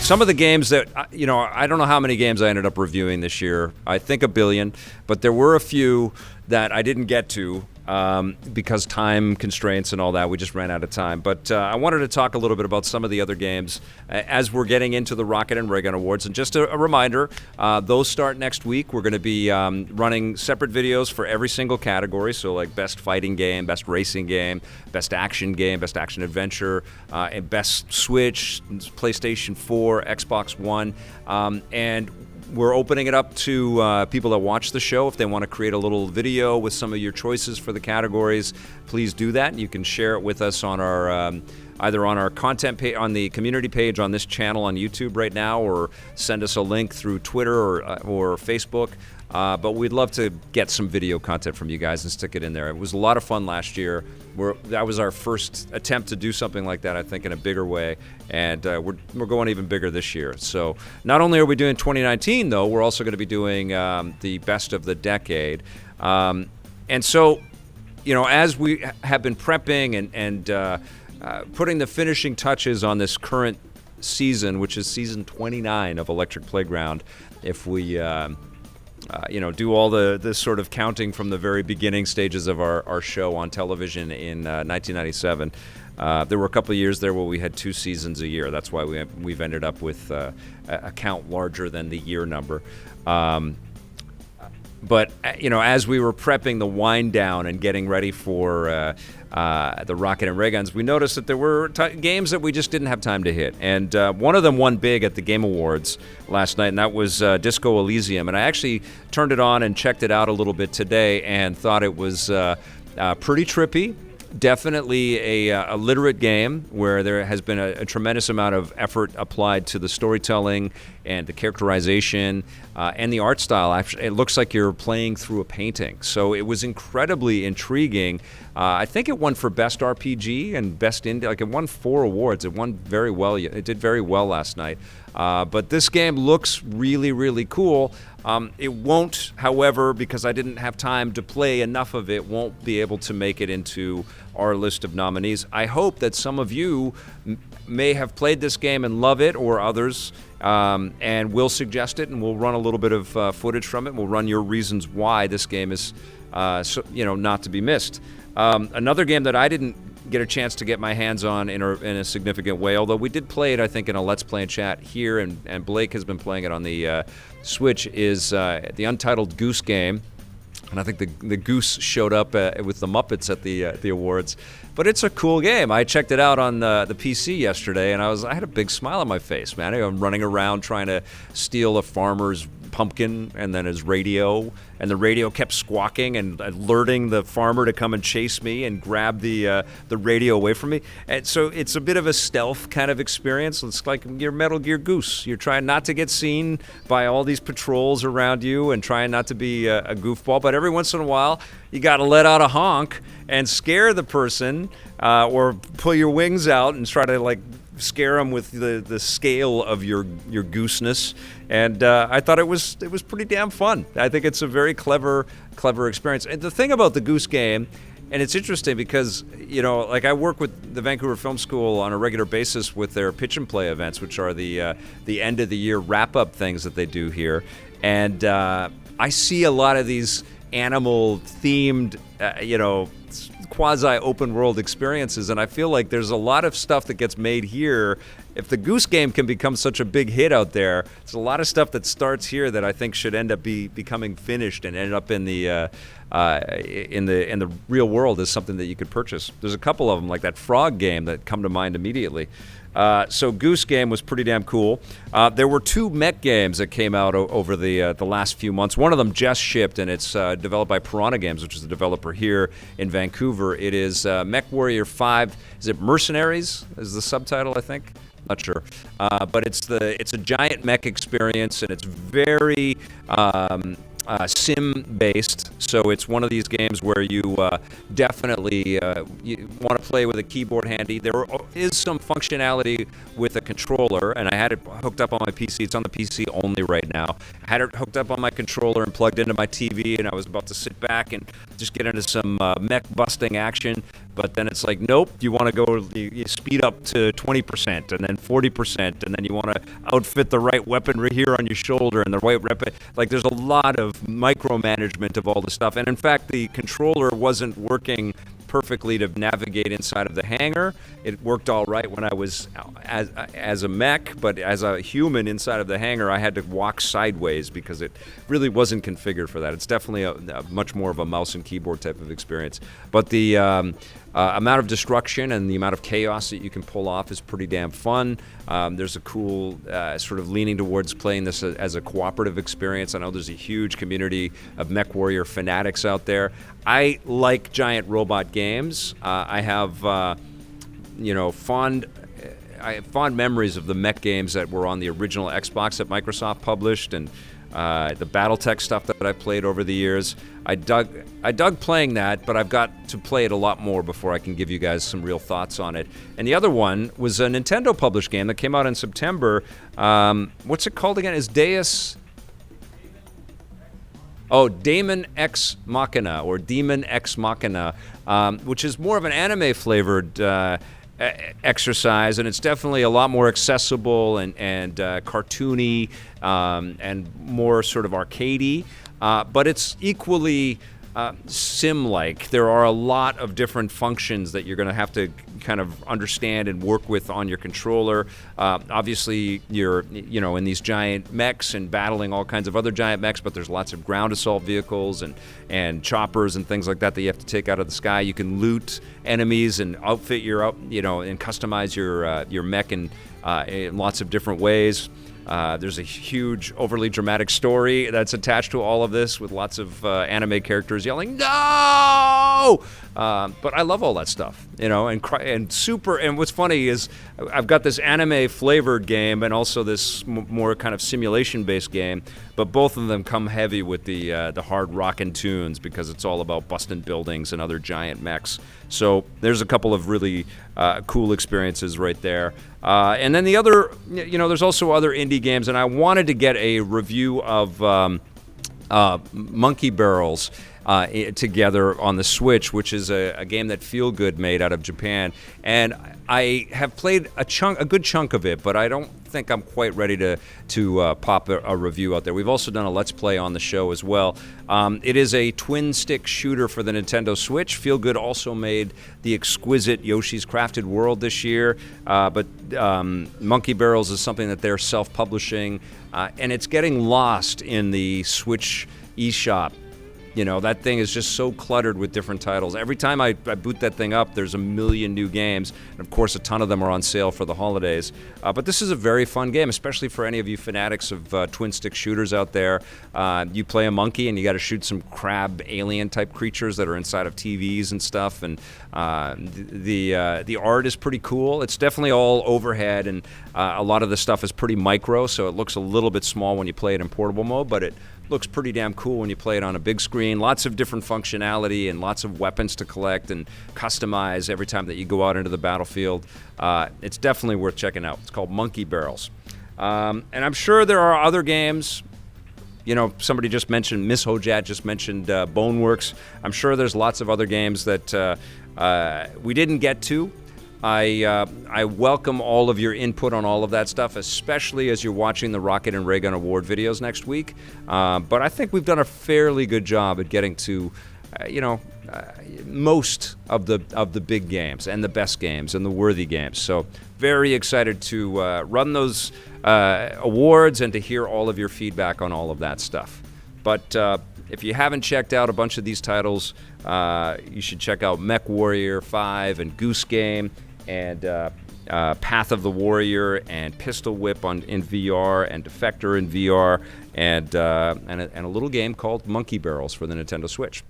some of the games that, I don't know how many games I ended up reviewing this year. I think a billion, but there were a few that I didn't get to because time constraints and all that. We just ran out of time. But I wanted to talk a little bit about some of the other games as we're getting into the Rocket and Raygun Awards. And just a reminder, those start next week. We're going to be running separate videos for every single category. So like best fighting game, best racing game, best action game, best action adventure, and best Switch, PlayStation 4, Xbox One. And we're opening it up to people that watch the show. If they want to create a little video with some of your choices for the categories, please do that. You can share it with us on our either on our content page, on the community page on this channel on YouTube right now, or send us a link through Twitter or Facebook. But we'd love to get some video content from you guys and stick it in there. It was a lot of fun last year. That was our first attempt to do something like that, I think, in a bigger way. And we're going even bigger this year. So not only are we doing 2019, though, we're also going to be doing the best of the decade. And so, as we have been prepping and putting the finishing touches on this current season, which is season 29 of Electric Playground, if we do all the sort of counting from the very beginning stages of our show on television in 1997. There were a couple of years there where we had 2 seasons a year. That's why we've ended up with a count larger than the year number. But as we were prepping the wind down and getting ready for the Rocket and Rayguns, we noticed that there were games that we just didn't have time to hit. And one of them won big at the Game Awards last night, and that was Disco Elysium. And I actually turned it on and checked it out a little bit today and thought it was pretty trippy. Definitely a literate game where there has been a tremendous amount of effort applied to the storytelling and the characterization and the art style. Actually, it looks like you're playing through a painting. So it was incredibly intriguing. I think it won for Best RPG and Best Indie. Like, it won 4 awards. It won very well. It did very well last night. But this game looks really, really cool. It won't, however, because I didn't have time to play enough of it, won't be able to make it into our list of nominees. I hope that some of you may have played this game and love it, or others, and will suggest it, and we'll run a little bit of footage from it. We'll run your reasons why this game is, not to be missed. Another game that I didn't get a chance to get my hands on in a significant way, although we did play it, I think, in a Let's Play and Chat here, and Blake has been playing it on the Switch, is the Untitled Goose game. And I think the Goose showed up with the Muppets at the awards. But it's a cool game. I checked it out on the PC yesterday, and I had a big smile on my face, man. I'm running around trying to steal a farmer's pumpkin and then his radio, and the radio kept squawking and alerting the farmer to come and chase me and grab the radio away from me. And so it's a bit of a stealth kind of experience. It's like your Metal Gear Goose. You're trying not to get seen by all these patrols around you and trying not to be a goofball, but every once in a while you got to let out a honk and scare the person, or pull your wings out and try to scare them with the scale of your gooseness. And I thought it was pretty damn fun. I think it's a very clever experience. And the thing about the Goose game, and it's interesting because I work with the Vancouver Film School on a regular basis with their pitch and play events, which are the end of the year wrap up things that they do here. And I see a lot of these animal themed quasi open world experiences, and I feel like there's a lot of stuff that gets made here. If the Goose game can become such a big hit out there, there's a lot of stuff that starts here that I think should end up becoming finished and end up in the real world as something that you could purchase. There's a couple of them, like that frog game, that come to mind immediately. So Goose game was pretty damn cool. There were 2 mech games that came out over the last few months. One of them just shipped, and it's developed by Piranha Games, which is the developer here in Vancouver. It is Mech Warrior 5. Is it Mercenaries? Is the subtitle, I think? Not sure. But it's a giant mech experience, and it's very sim-based, so it's one of these games where you definitely you want to play with a keyboard handy. There is some functionality with a controller, and I had it hooked up on my PC. It's on the PC only right now. I had it hooked up on my controller and plugged into my TV, and I was about to sit back and just get into some mech busting action. But then it's like, nope, you want to go, you speed up to 20% and then 40%, and then you want to outfit the right weaponry here on your shoulder and the right like there's a lot of micromanagement of all the stuff. And in fact, the controller wasn't working perfectly to navigate inside of the hangar. It worked all right when I was as a mech, but as a human inside of the hangar, I had to walk sideways because it really wasn't configured for that. It's definitely a much more of a mouse and keyboard type of experience. But the amount of destruction and the amount of chaos that you can pull off is pretty damn fun. There's a cool sort of leaning towards playing this as a cooperative experience. I know there's a huge community of Mech Warrior fanatics out there. I like giant robot games. I have, fond memories of the mech games that were on the original Xbox that Microsoft published, and the BattleTech stuff that I played over the years. I dug playing that, but I've got to play it a lot more before I can give you guys some real thoughts on it. And the other one was a Nintendo published game that came out in September. What's it called again? Is Deus... Oh, Demon Ex Machina, or Demon Ex Machina, which is more of an anime-flavored exercise, and it's definitely a lot more accessible and cartoony and more sort of arcadey, but it's equally sim-like. There are a lot of different functions that you're going to have to kind of understand and work with on your controller. Obviously, you're in these giant mechs and battling all kinds of other giant mechs, but there's lots of ground assault vehicles and choppers and things like that you have to take out of the sky. You can loot enemies and outfit and customize your mech in lots of different ways. There's a huge, overly dramatic story that's attached to all of this, with lots of anime characters yelling "No!" But I love all that stuff, and super. And what's funny is I've got this anime-flavored game and also this more kind of simulation-based game, but both of them come heavy with the hard rockin' tunes because it's all about busting buildings and other giant mechs. So there's a couple of really cool experiences right there. And then the other, there's also other indie games, and I wanted to get a review of Monkey Barrels together on the Switch, which is a game that Feel Good made out of Japan. And I have played a good chunk of it, but I don't think I'm quite ready to pop a review out there. We've also done a Let's Play on the show as well. It is a twin-stick shooter for the Nintendo Switch. Feel Good also made the exquisite Yoshi's Crafted World this year, but Monkey Barrels is something that they're self-publishing, and it's getting lost in the Switch eShop. That thing is just so cluttered with different titles. Every time I boot that thing up, there's a million new games. And of course, a ton of them are on sale for the holidays. But this is a very fun game, especially for any of you fanatics of twin-stick shooters out there. You play a monkey, and you got to shoot some crab alien-type creatures that are inside of TVs and stuff. And the art is pretty cool. It's definitely all overhead, and a lot of the stuff is pretty micro, so it looks a little bit small when you play it in portable mode, but it looks pretty damn cool when you play it on a big screen. Lots of different functionality and lots of weapons to collect and customize every time that you go out into the battlefield. It's definitely worth checking out. It's called Monkey Barrels. And I'm sure there are other games. Somebody just mentioned, Miss Hojat just mentioned Boneworks. I'm sure there's lots of other games that we didn't get to. I welcome all of your input on all of that stuff, especially as you're watching the Rocket and Raygun Award videos next week. But I think we've done a fairly good job at getting to, most of the big games and the best games and the worthy games. So very excited to run those awards and to hear all of your feedback on all of that stuff. But if you haven't checked out a bunch of these titles, you should check out Mech Warrior 5 and Goose Game, and Path of the Warrior, and Pistol Whip in VR, and Defector in VR, and a little game called Monkey Barrels for the Nintendo Switch.